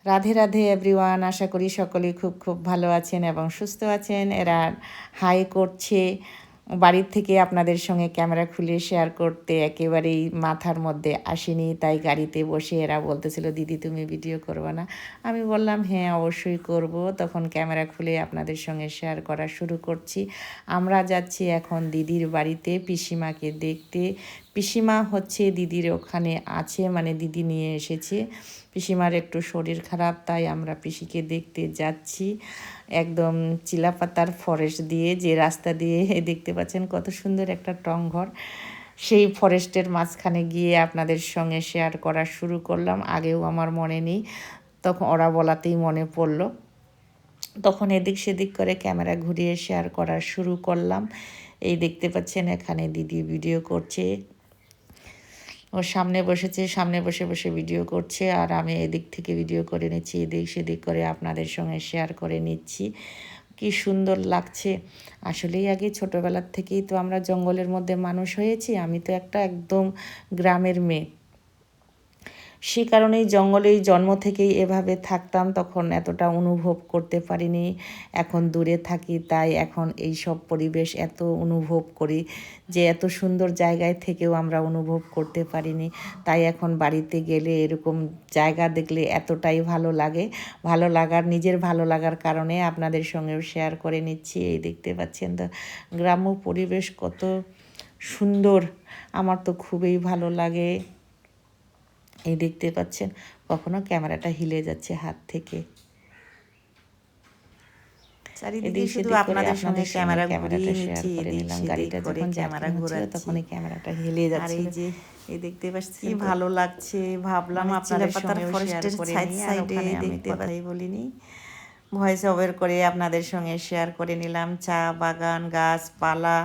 Radhe Radhe everyone, আশা করি সকলেই খুব খুব ভালো আছেন এবং সুস্থ আছেন। এরা হাই করছে বাড়ির থেকে আপনাদের সঙ্গে ক্যামেরা খুলে শেয়ার করতে একেবারেই মাথার মধ্যে আসেনি, তাই গাড়িতে বসে এরা বলতেছিল দিদি তুমি ভিডিও করবে না। আমি বললাম হ্যাঁ অবশ্যই করব। তখন ক্যামেরা খুলে আপনাদের সঙ্গে শেয়ার করা শুরু করছি। আমরা যাচ্ছি এখন দিদির বাড়িতে পিসিমাকে দেখতে। পিসিমা হচ্ছে দিদির ওখানে আছে, মানে দিদি নিয়ে এসেছে। পিসিমার একটু শরীর খারাপ, তাই আমরা পিসিকে দেখতে যাচ্ছি একদম চিলাপাতার ফরেস্ট দিয়ে, যে রাস্তা দিয়ে দেখতে পাচ্ছেন কত সুন্দর একটা টংঘর, সেই ফরেস্টের মাঝখানে গিয়ে আপনাদের সঙ্গে শেয়ার করা শুরু করলাম। আগেও আমার মনে নেই, তখন ওরা বলাতেই মনে পড়লো। তখন এদিক সেদিক করে ক্যামেরা ঘুরিয়ে শেয়ার করা শুরু করলাম। এই দেখতে পাচ্ছেন এখানে দিদি ভিডিও করছে, ও সামনে বসেছে, সামনে বসে বসে ভিডিও করছে, আর আমি এদিক থেকে ভিডিও করে নিচ্ছি, এদিক সেদিক করে আপনাদের সঙ্গে শেয়ার করে নিচ্ছি। কি সুন্দর লাগছে। আসলেই আগে ছোটোবেলার থেকেই তো আমরা জঙ্গলের মধ্যে মানুষ হয়েছি। আমি তো একটা একদম গ্রামের মেয়ে, সে কারণেই জঙ্গলেই জন্ম থেকেই এভাবে থাকতাম, তখন এতটা অনুভব করতে পারিনি। এখন দূরে থাকি, তাই এখন এই সব পরিবেশ এত অনুভব করি, যে এত সুন্দর জায়গায় থেকেও আমরা অনুভব করতে পারিনি। তাই এখন বাড়িতে গেলে এরকম জায়গা দেখলে এতটাই ভালো লাগে। ভালো লাগার, নিজের ভালো লাগার কারণে আপনাদের সঙ্গেও শেয়ার করে নিচ্ছি। এই দেখতে পাচ্ছেন তো গ্রাম্য পরিবেশ কত সুন্দর, আমার তো খুবই ভালো লাগে। এই দেখতে পাচ্ছেন কখনো ক্যামেরাটা হিলে যাচ্ছে হাত থেকে। চারিদিকে শুধু আপনাদের সঙ্গে ক্যামেরাটা শেয়ার করে নিলাম। গাড়িটা যখন ক্যামেরা ঘোরাচ্ছিল তখনই ক্যামেরাটা হিলে যাচ্ছে। আর এই যে এই দেখতে পাচ্ছি কি ভালো লাগছে, ভাবলাম আপনাদের সঙ্গে শেয়ার করে নিই। আর ওখানে আমি কথাই বলিনি, ভয়েস ওভার করে আপনাদের সঙ্গে শেয়ার করে নিলাম। চা বাগান, গাছপালা,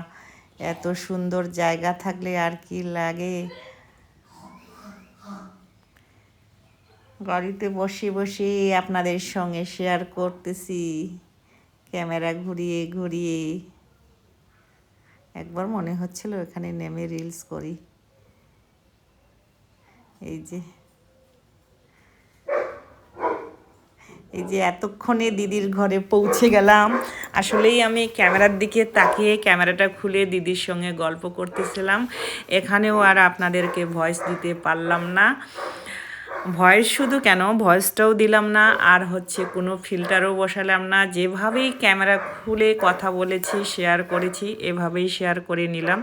এত সুন্দর জায়গা থাকলে আর কি লাগে। গাড়িতে বসে বসে আপনাদের সঙ্গে শেয়ার করতেছি, ক্যামেরা ঘুরিয়ে ঘুরিয়ে। একবার মনে হচ্ছিল এখানে নেমে রিলস করি। এই যে এতক্ষণে দিদির ঘরে পৌঁছে গেলাম। আসলেই আমি ক্যামেরার দিকে তাকিয়ে ক্যামেরাটা খুলে দিদির সঙ্গে গল্প করতেছিলাম। এখানেও আর আপনাদেরকে ভয়েস দিতে পারলাম না। ভয়েস শুধু কেন, ভয়েসটাও দিলাম না, আর হচ্ছে কোনো ফিল্টারও বসালাম না। যেভাবেই ক্যামেরা খুলে কথা বলেছি, শেয়ার করেছি, এভাবেই শেয়ার করে নিলাম।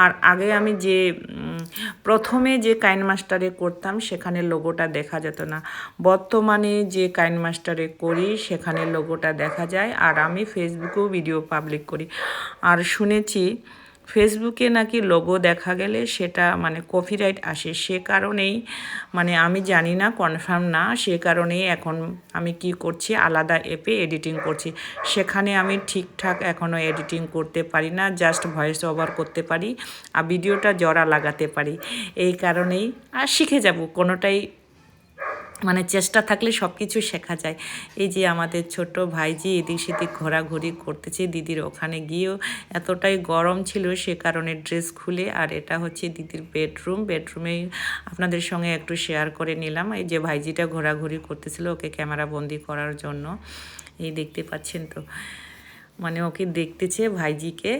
আর আগে আমি যে প্রথমে যে কাইন মাস্টারে করতাম সেখানে লোগোটা দেখা যেত না। বর্তমানে যে কাইন মাস্টারে করি সেখানে লোগোটা দেখা যায়। আর আমি ফেসবুকেও ভিডিও পাবলিক করি। আর শুনেছি ফেসবুকে নাকি লোগো দেখা গেলে সেটা মানে কপিরাইট আসে, সে কারণেই মানে আমি জানি না, কনফার্ম না, সে কারণেই এখন আমি কি করছি, আলাদা অ্যাপে এডিটিং করছি। সেখানে আমি ঠিকঠাক এখনও এডিটিং করতে পারি না, জাস্ট ভয়েস ওভার করতে পারি আর ভিডিওটা জোড়া লাগাতে পারি। এই কারণেই আর শিখে যাব, কোনোটাই মানে চেষ্টা থাকলে সব কিছু শেখা যায়। এই যে আমাদের ছোট ভাইজি এদিক সেদিক ঘোরাঘুরি করতেছে। দিদির ওখানে গিয়েও এতটাই গরম ছিল, সে কারণে ড্রেস খুলে, আর এটা হচ্ছে দিদির বেডরুমেই আপনাদের সঙ্গে একটু শেয়ার করে নিলাম। এই যে ভাইজিটা ঘোরাঘুরি করতেছিল, ওকে ক্যামেরা বন্দি করার জন্য। এই দেখতে পাচ্ছেন তো, মানে ওকে দেখতেছে, ভাইজিকে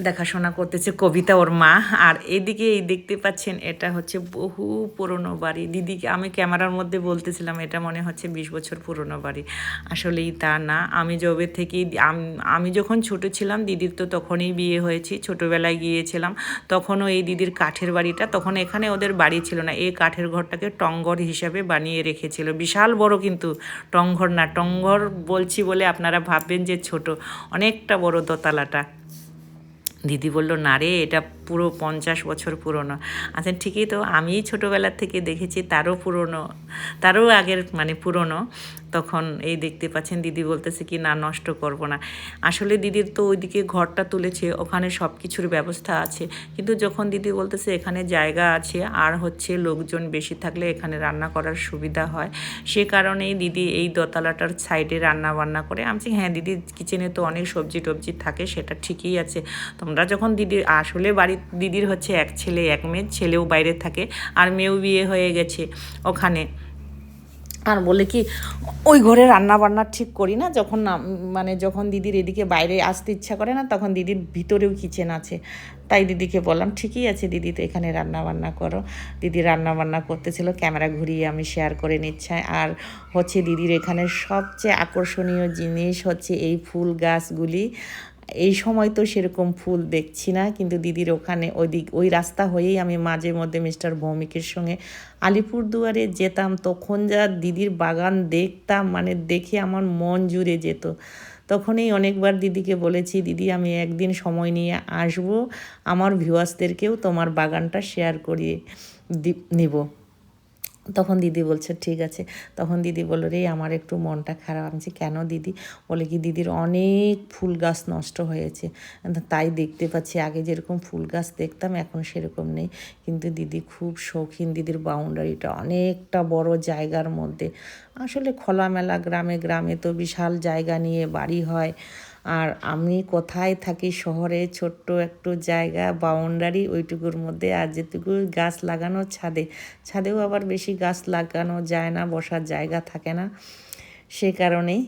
দেখাশোনা করতেছে কবিতা ওর মা। আর এদিকে এই দেখতে পাচ্ছেন এটা হচ্ছে বহু পুরনো বাড়ি। দিদিকে আমি ক্যামেরার মধ্যে বলতেছিলাম এটা মনে হচ্ছে 20 বছর পুরনো বাড়ি, আসলেই তা না। আমি যবে থেকেই আমি যখন ছোট ছিলাম, দিদির তো তখনই বিয়ে হয়েছি, ছোটোবেলায় গিয়েছিলাম, তখনও এই দিদির কাঠের বাড়িটা, তখন এখানে ওদের বাড়ি ছিল না, এই কাঠের ঘরটাকে টংঘর হিসাবে বানিয়ে রেখেছিল। বিশাল বড়, কিন্তু টংঘর না, টংঘর বলছি বলে আপনারা ভাববেন যে ছোট, অনেকটা বড় দোতলাটা। দিদি বলল না রে, এটা পুরো 50 বছর পুরনো। আচ্ছা ঠিকই তো, আমি ছোটোবেলার থেকে দেখেছি তারও পুরনো, তারও আগের মানে পুরনো। তখন এই দেখতে পাচ্ছেন দিদি বলতেছে কি না নষ্ট করব না। আসলে দিদির তো ওইদিকে ঘরটা তুলেছে, ওখানে সব কিছুর ব্যবস্থা আছে, কিন্তু যখন দিদি বলতেছে এখানে জায়গা আছে আর হচ্ছে লোকজন বেশি থাকলে এখানে রান্না করার সুবিধা হয়, সে কারণেই দিদি এই দোতলাটার সাইডে রান্না বান্না করে। আমি হ্যাঁ দিদির কিচেনে তো অনেক সবজি টবজি থাকে, সেটা ঠিকই আছে। তোমরা যখন দিদি আসলে বাড়িতে দিদির হচ্ছে এক ছেলে এক মেয়ে, ছেলেও বাইরে থাকে আর মেয়েও বিয়ে হয়ে গেছে ওখানে। আর বলে কি ওই ঘরে রান্না বান্না ঠিক করি না, যখন মানে যখন দিদির এদিকে বাইরে আসতে ইচ্ছা করে না, তখন দিদির ভিতরেও কিচেন আছে। তাই দিদিকে বললাম ঠিকই আছে দিদি, তো এখানে রান্না বান্না করো। দিদি রান্না বান্না করতেছিল, ক্যামেরা ঘুরিয়ে আমি শেয়ার করে নিচ্ছি। আর হচ্ছে দিদির এখানে সবচেয়ে আকর্ষণীয় জিনিস হচ্ছে এই ফুল গাছগুলি। এই সময় তো সেরকম ফুল দেখছি না, কিন্তু দিদির ওখানে ওই রাস্তা হয়েই আমি মাঝে মধ্যে মিস্টার ভৌমিকের সঙ্গে আলিপুরদুয়ারে যেতাম, তখন যা দিদির বাগান দেখতাম, মানে দেখে আমার মন জুড়ে যেত। তখনই অনেকবার দিদিকে বলেছি, দিদি আমি একদিন সময় নিয়ে আসব, আমার ভিউয়ার্সদেরকেও তোমার বাগানটা শেয়ার করিয়ে নিব। তখন দিদি বলছে ঠিক আছে। তখন দিদি বলল রে আমার একটু মনটা খারাপ। আমি কেন দিদি? বলে কি দিদির অনেক ফুল গাছ নষ্ট হয়েছে, তাই দেখতে পাচ্ছি আগে যেরকম ফুল গাছ দেখতাম এখন সেরকম নেই। কিন্তু দিদি খুব শৌখিন, দিদির বাউন্ডারিটা অনেকটা বড় জায়গার মধ্যে। আসলে খোলামেলা গ্রামে গ্রামে তো বিশাল জায়গা নিয়ে বাড়ি হয়, আর আমি কোথায় থাকি শহরে, ছোট্ট একটু জায়গা বাউন্ডারি ওইটুকুর মধ্যে। আর যেটুকু গাছ লাগানো ছাদেও আবার বেশি গাছ লাগানো যায় না, বসার জায়গা থাকে না, সে কারণেই।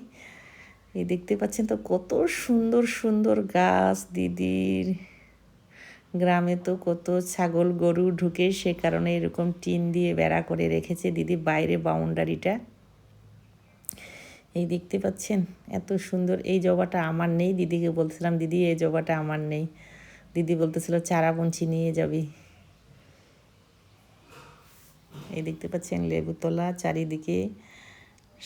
এই দেখতে পাচ্ছেন তো কত সুন্দর সুন্দর গাছ দিদির গ্রামে। তো কত ছাগল গরু ঢুকে, সে কারণে এরকম টিন দিয়ে বেড়া করে রেখেছে দিদি বাইরে বাউন্ডারিটা। এই দেখতে পাচ্ছেন এত সুন্দর। এই জবাটা আমার নেই, দিদিকে বলছিলাম দিদি এই জবাটা আমার নেই। দিদি বলতেছিল চারা বুনছি নিয়ে যাবি। এই দেখতে পাচ্ছেন লেবু তোলা, চারিদিকে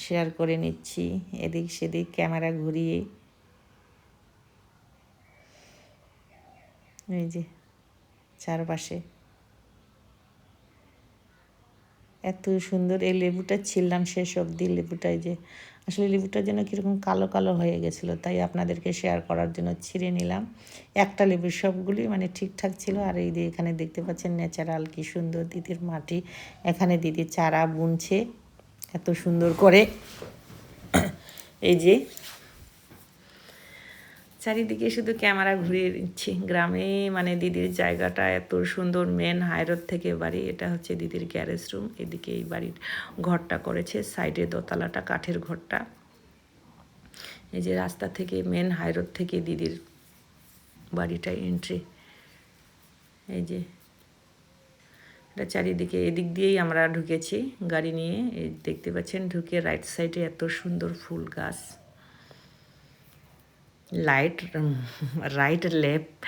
শেয়ার করে নিচ্ছি, এদিক সেদিক ক্যামেরা ঘুরিয়ে। এই যে চারপাশে এত সুন্দর। এই লেবুটা ছিললাম শেষ অবধি, লেবুটাই যে আসলে লেবুটা যেন কীরকম কালো কালো হয়ে গেছিলো, তাই আপনাদেরকে শেয়ার করার জন্য ছিঁড়ে নিলাম। একটা লেবু, সবগুলি মানে ঠিকঠাক ছিল। আর এই যে এখানে দেখতে পাচ্ছেন ন্যাচারাল কি সুন্দর দিদির মাটি। এখানে দিদি চারা বুনছে এত সুন্দর করে। এই যে চারিদিকে শুধু ক্যামেরা ঘুরিয়ে দিচ্ছি। গ্রামে মানে দিদির জায়গাটা এত সুন্দর। মেন হাইরোড থেকে বাড়ি, এটা হচ্ছে দিদির গ্যারেজ রুম। এদিকে এই বাড়ির ঘরটা করেছে, সাইডে দোতলাটা কাঠের ঘরটা। এই যে রাস্তা থেকে মেন হাইরোড থেকে দিদির বাড়িটা এন্ট্রি। এই যে এটা চারিদিকে, এদিক দিয়েই আমরা ঢুকেছি গাড়ি নিয়ে। এই দেখতে পাচ্ছেন ঢুকে রাইট সাইডে এত সুন্দর ফুল গাছ। রাইট লেফট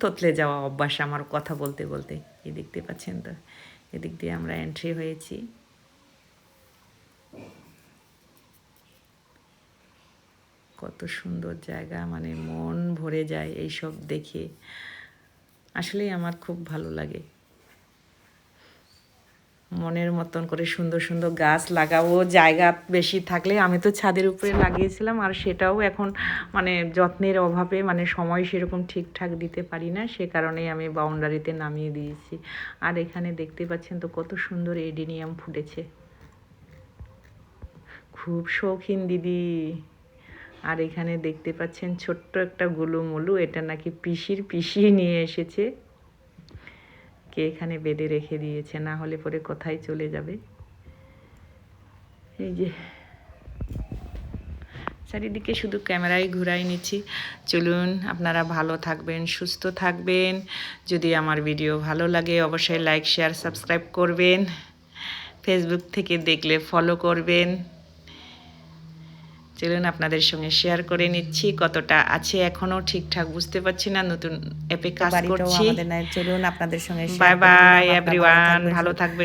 তোতলে যাওয়া অভ্যাস আমার কথা বলতে বলতে। এই দেখতে পাচ্ছেন তো, এদিক দিয়ে আমরা এন্ট্রি হয়েছি। কত সুন্দর জায়গা, মানে মন ভরে যায় এইসব দেখে। আসলেই আমার খুব ভালো লাগে। মনের মতন করে সুন্দর সুন্দর গাছ লাগাবো, জায়গা বেশি থাকলে। আমি তো ছাদের উপরে লাগিয়েছিলাম, আর সেটাও এখন মানে যত্নের অভাবে মানে সময় সেরকম ঠিকঠাক দিতে পারি না, সে কারণেই আমি বাউন্ডারিতে নামিয়ে দিয়েছি। আর এখানে দেখতে পাচ্ছেন তো কত সুন্দর এডেনিয়াম ফুটেছে। খুব শৌখিন দিদি। আর এখানে দেখতে পাচ্ছেন ছোট্ট একটা গুলুমুলু, এটা নাকি পিসি নিয়ে এসেছে। কে এখানে বেঁধে রেখে দিয়েছে, না হলে পরে কোথায় চলে যাবে। এই যে চারিদিকে শুধু ক্যামেরায় ঘুরাই নিচ্ছি। চলুন, আপনারা ভালো থাকবেন, সুস্থ থাকবেন। যদি আমার ভিডিও ভালো লাগে অবশ্যই লাইক শেয়ার সাবস্ক্রাইব করবেন। ফেসবুক থেকে দেখলে ফলো করবেন। চলুন আপনাদের সঙ্গে শেয়ার করে নিচ্ছি। কতটা আছে এখনও ঠিকঠাক বুঝতে পারছি না, নতুন অ্যাপে কাজ করছি। চলুন আপনাদের সঙ্গে বাই বাই এভরিওয়ান, ভালো থাকবেন।